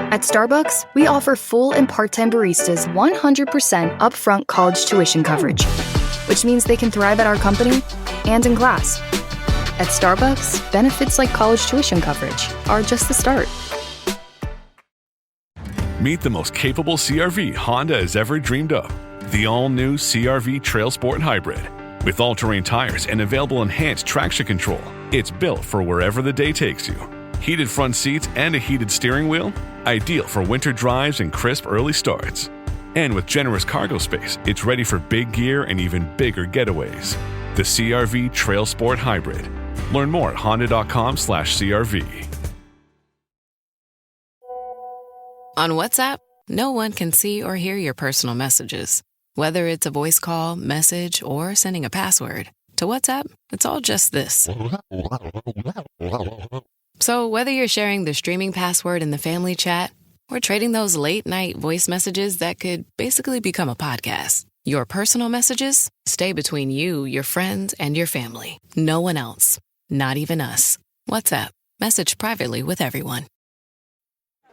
At Starbucks, we offer full and part-time baristas 100% upfront college tuition coverage, which means they can thrive at our company and in class. At Starbucks, benefits like college tuition coverage are just the start. Meet the most capable CR-V Honda has ever dreamed of. The all-new CR-V Trail Sport Hybrid. With all-terrain tires and available enhanced traction control, it's built for wherever the day takes you. Heated front seats and a heated steering wheel? Ideal for winter drives and crisp early starts. And with generous cargo space, it's ready for big gear and even bigger getaways. The CR-V Trail Sport Hybrid. Learn more at honda.com/CRV. On WhatsApp, no one can see or hear your personal messages. Whether it's a voice call, message, or sending a password. To WhatsApp, it's all just this. So whether you're sharing the streaming password in the family chat or trading those late-night voice messages that could basically become a podcast, your personal messages stay between you, your friends, and your family. No one else. Not even us. WhatsApp. Message privately with everyone.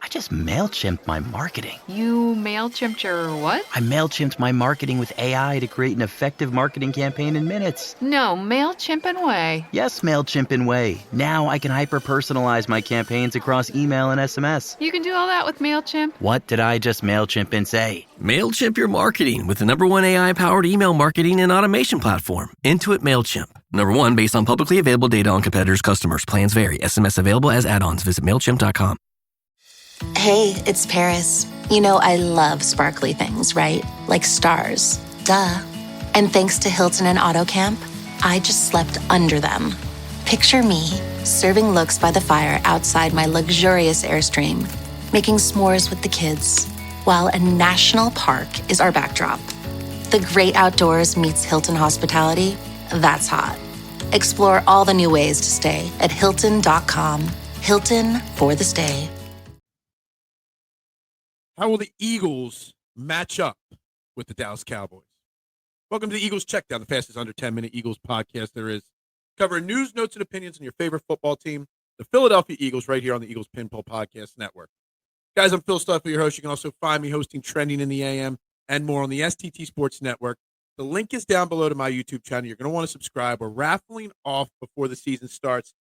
I just MailChimped my marketing. You MailChimped your what? I MailChimped my marketing with AI to create an effective marketing campaign in minutes. No, MailChimp and Way. Yes, MailChimp and Way. Now I can hyper-personalize my campaigns across email and SMS. You can do all that with MailChimp? What did I just MailChimp and say? MailChimp your marketing with the #1 AI-powered email marketing and automation platform, Intuit MailChimp. #1 based on publicly available data on competitors' customers. Plans vary. SMS available as add-ons. Visit MailChimp.com. Hey, it's Paris. You know I love sparkly things, right? Like stars. Duh. And thanks to Hilton and AutoCamp, I just slept under them. Picture me, serving looks by the fire outside my luxurious Airstream, making s'mores with the kids, while a national park is our backdrop. The great outdoors meets Hilton hospitality. That's hot. Explore all the new ways to stay at Hilton.com. Hilton for the stay. How will the Eagles match up with the Dallas Cowboys? Welcome to the Eagles Checkdown, the fastest under 10-minute Eagles podcast there is. Covering news, notes, and opinions on your favorite football team, the Philadelphia Eagles, right here on the Eagles Pinball Podcast Network. Guys, I'm Phil Stuffy, your host. You can also find me hosting Trending in the AM and more on the STT Sports Network. The link is down below to my YouTube channel. You're going to want to subscribe. We're raffling off before the season starts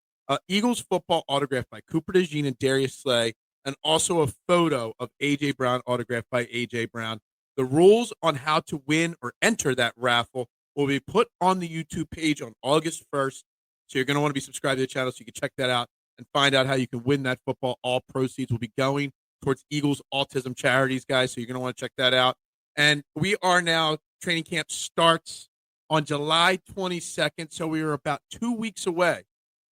Eagles football autographed by Cooper DeJean and Darius Slay, and also a photo of A.J. Brown autographed by A.J. Brown. The rules on how to win or enter that raffle will be put on the YouTube page on August 1st. So you're going to want to be subscribed to the channel so you can check that out and find out how you can win that football. All proceeds will be going towards Eagles autism charities, guys. So you're going to want to check that out. And we are now, training camp starts on July 22nd. So we are about 2 weeks away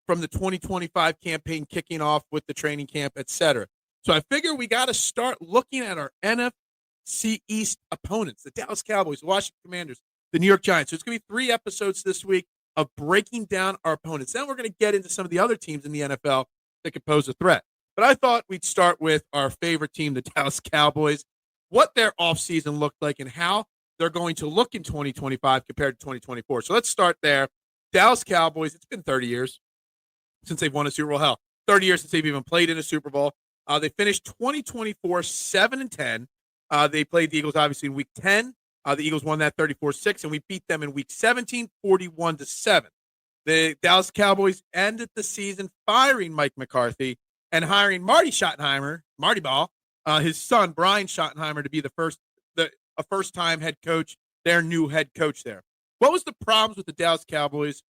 from the 2025 campaign kicking off with the training camp, et cetera. So I figure we got to start looking at our NFC East opponents, the Dallas Cowboys, the Washington Commanders, the New York Giants. So it's going to be 3 episodes this week of breaking down our opponents. Then we're going to get into some of the other teams in the NFL that could pose a threat. But I thought we'd start with our favorite team, the Dallas Cowboys, what their offseason looked like and how they're going to look in 2025 compared to 2024. So let's start there. Dallas Cowboys, it's been 30 years since they've won a Super Bowl. Hell, 30 years since they've even played in a Super Bowl. They finished 2024 7-10. They played the Eagles, obviously, in Week 10. The Eagles won that 34-6, and we beat them in Week 17, 41-7. The Dallas Cowboys ended the season firing Mike McCarthy and hiring Marty Schottenheimer, Marty Ball, his son, Brian Schottenheimer, to be a first-time head coach, their new head coach there. What was the problems with the Dallas Cowboys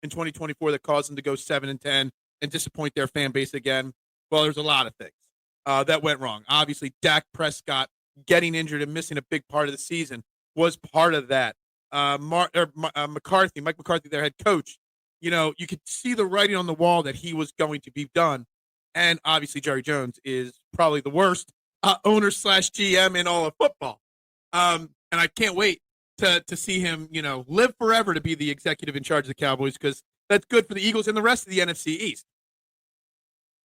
in 2024 that caused them to go 7-10 and disappoint their fan base again? Well, there's a lot of things that went wrong. Obviously, Dak Prescott getting injured and missing a big part of the season was part of that. Mike McCarthy, their head coach, you could see the writing on the wall that he was going to be done. And obviously, Jerry Jones is probably the worst owner/GM in all of football. And I can't wait to see him, live forever to be the executive in charge of the Cowboys, because that's good for the Eagles and the rest of the NFC East.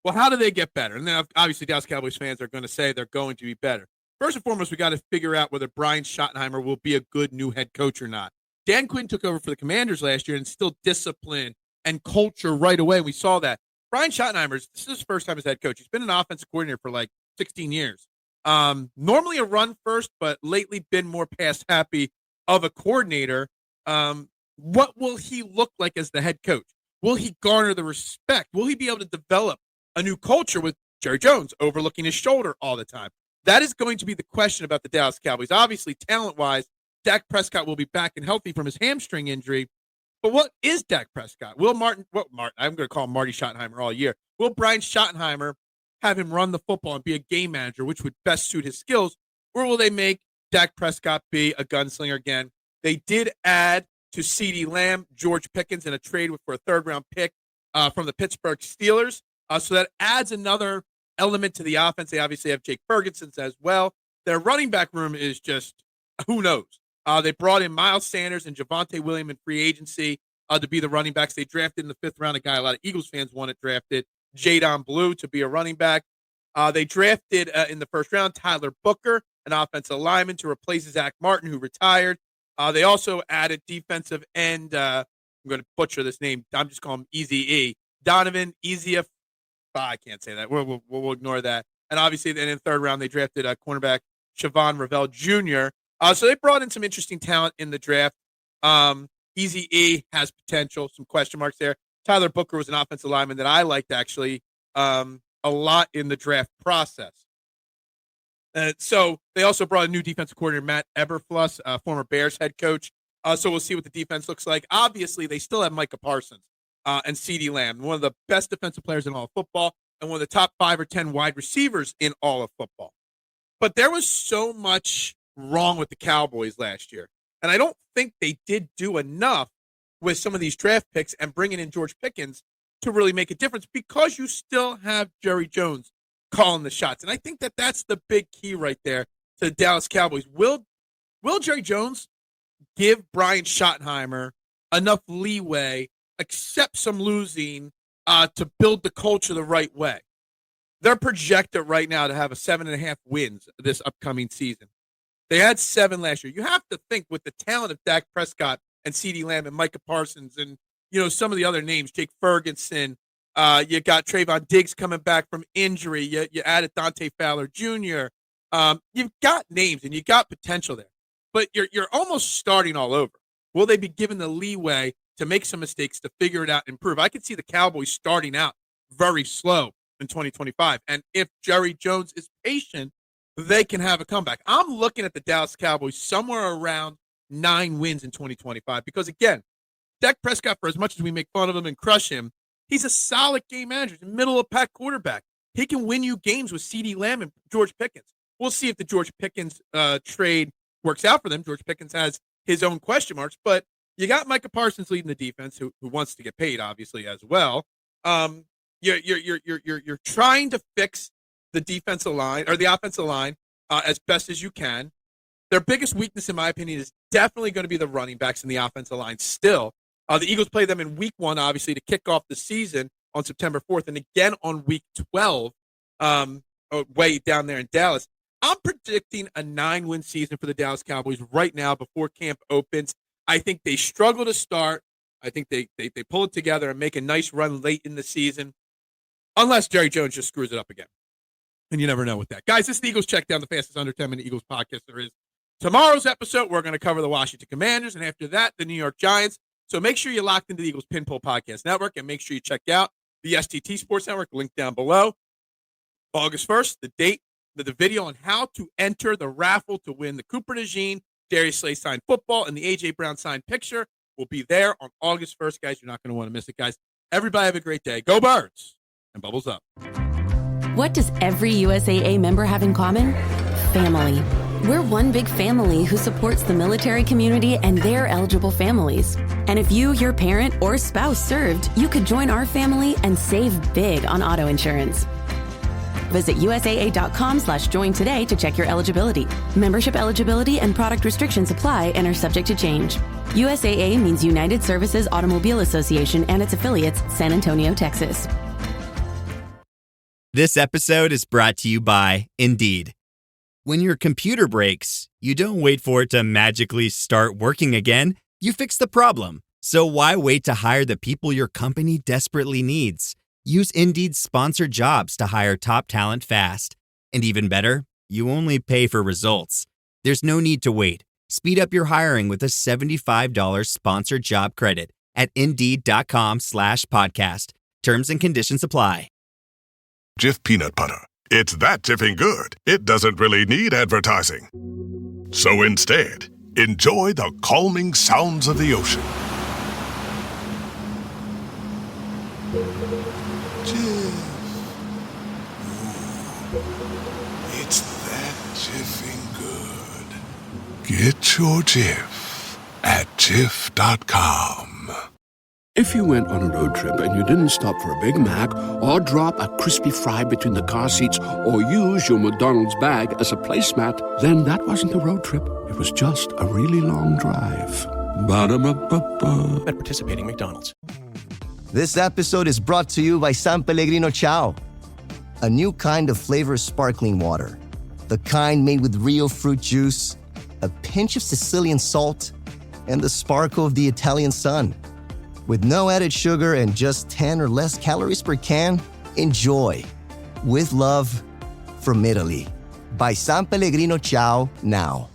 Well, how do they get better? And then obviously Dallas Cowboys fans are going to say they're going to be better. First and foremost, we got to figure out whether Brian Schottenheimer will be a good new head coach or not. Dan Quinn took over for the Commanders last year and instilled discipline and culture right away. We saw that. Brian Schottenheimer, this is his first time as head coach. He's been an offensive coordinator for like 16 years. Normally a run first, but lately been more pass happy of a coordinator. What will he look like as the head coach? Will he garner the respect? Will he be able to develop a new culture with Jerry Jones overlooking his shoulder all the time? That is going to be the question about the Dallas Cowboys. Obviously, talent-wise, Dak Prescott will be back and healthy from his hamstring injury. But what is Dak Prescott? I'm going to call him Marty Schottenheimer all year. Will Brian Schottenheimer have him run the football and be a game manager, which would best suit his skills? Or will they make Dak Prescott be a gunslinger again? They did add to CeeDee Lamb, George Pickens in a trade for a third-round pick from the Pittsburgh Steelers. So that adds another element to the offense. They obviously have Jake Ferguson as well. Their running back room is just, who knows? They brought in Miles Sanders and Javonte Williams in free agency to be the running backs. They drafted in the 5th round a guy a lot of Eagles fans wanted drafted, Jadon Blue, to be a running back. They drafted in the 1st round Tyler Booker, an offensive lineman, to replace Zach Martin, who retired. They also added defensive end, I'm going to butcher this name, I'm just calling him Easy E, Donovan Easief. I can't say that. We'll ignore that. And obviously, then in the 3rd round, they drafted cornerback Siobhan Ravel Jr. So they brought in some interesting talent in the draft. Easy E has potential, some question marks there. Tyler Booker was an offensive lineman that I liked, actually, a lot in the draft process. So they also brought a new defensive coordinator, Matt Eberfluss, former Bears head coach. So we'll see what the defense looks like. Obviously, they still have Micah Parsons and CeeDee Lamb, one of the best defensive players in all of football and one of the top 5 or 10 wide receivers in all of football. But there was so much wrong with the Cowboys last year. And I don't think they did do enough with some of these draft picks and bringing in George Pickens to really make a difference, because you still have Jerry Jones calling the shots. And I think that that's the big key right there to the Dallas Cowboys. Will Jerry Jones give Brian Schottenheimer enough leeway, accept some losing, to build the culture the right way? They're projected right now to have a 7.5 wins this upcoming season. They had 7 last year. You have to think, with the talent of Dak Prescott and CeeDee Lamb and Micah Parsons and, some of the other names, Jake Ferguson, you got Trayvon Diggs coming back from injury. You added Dante Fowler Jr. You've got names and you got potential there, but you're almost starting all over. Will they be given the leeway to make some mistakes, to figure it out and improve? I could see the Cowboys starting out very slow in 2025. And if Jerry Jones is patient, they can have a comeback. I'm looking at the Dallas Cowboys somewhere around 9 wins in 2025, because, again, Dak Prescott, for as much as we make fun of him and crush him, he's a solid game manager, middle of pack quarterback. He can win you games with CeeDee Lamb and George Pickens. We'll see if the George Pickens trade works out for them. George Pickens has his own question marks, but you got Micah Parsons leading the defense, who wants to get paid, obviously, as well. You're trying to fix the defensive line or the offensive line as best as you can. Their biggest weakness, in my opinion, is definitely going to be the running backs in the offensive line still. The Eagles play them in week 1, obviously, to kick off the season on September 4th, and again on week 12, way down there in Dallas. I'm predicting a 9-win season for the Dallas Cowboys right now before camp opens. I think they struggle to start. I think they pull it together and make a nice run late in the season, unless Jerry Jones just screws it up again. And you never know with that. Guys, this is the Eagles Checkdown, the fastest under 10-minute Eagles podcast there is. Tomorrow's episode, we're going to cover the Washington Commanders, and after that, the New York Giants. So make sure you're locked into the Eagles Pinpoll Podcast Network, and make sure you check out the STT Sports Network, link down below. August 1st, the date, the video on how to enter the raffle to win the Cooper DeJean, Darius Slay signed football, and the A.J. Brown signed picture will be there on August 1st, guys. You're not going to want to miss it, guys. Everybody have a great day. Go Birds, and bubbles up. What does every USAA member have in common? Family. We're one big family who supports the military community and their eligible families. And if you, your parent, or spouse served, you could join our family and save big on auto insurance. Visit USAA.com/join today to check your eligibility. Membership eligibility and product restrictions apply and are subject to change. USAA means United Services Automobile Association and its affiliates, San Antonio, Texas. This episode is brought to you by Indeed. When your computer breaks, you don't wait for it to magically start working again. You fix the problem. So why wait to hire the people your company desperately needs? Use Indeed's sponsored jobs to hire top talent fast. And even better, you only pay for results. There's no need to wait. Speed up your hiring with a $75 sponsored job credit at Indeed.com/podcast. Terms and conditions apply. Jif peanut butter. It's that jiffing good, it doesn't really need advertising. So instead, enjoy the calming sounds of the ocean. Jif. Ooh, it's that jiffing good. Get your Jif at Jif.com. If you went on a road trip and you didn't stop for a Big Mac or drop a crispy fry between the car seats or use your McDonald's bag as a placemat, then that wasn't a road trip. It was just a really long drive. Ba-da-ba-ba-ba. At participating McDonald's. This episode is brought to you by San Pellegrino Ciao, a new kind of flavored sparkling water. The kind made with real fruit juice, a pinch of Sicilian salt, and the sparkle of the Italian sun. With no added sugar and just 10 or less calories per can, enjoy. With love, from Italy. By San Pellegrino Ciao now.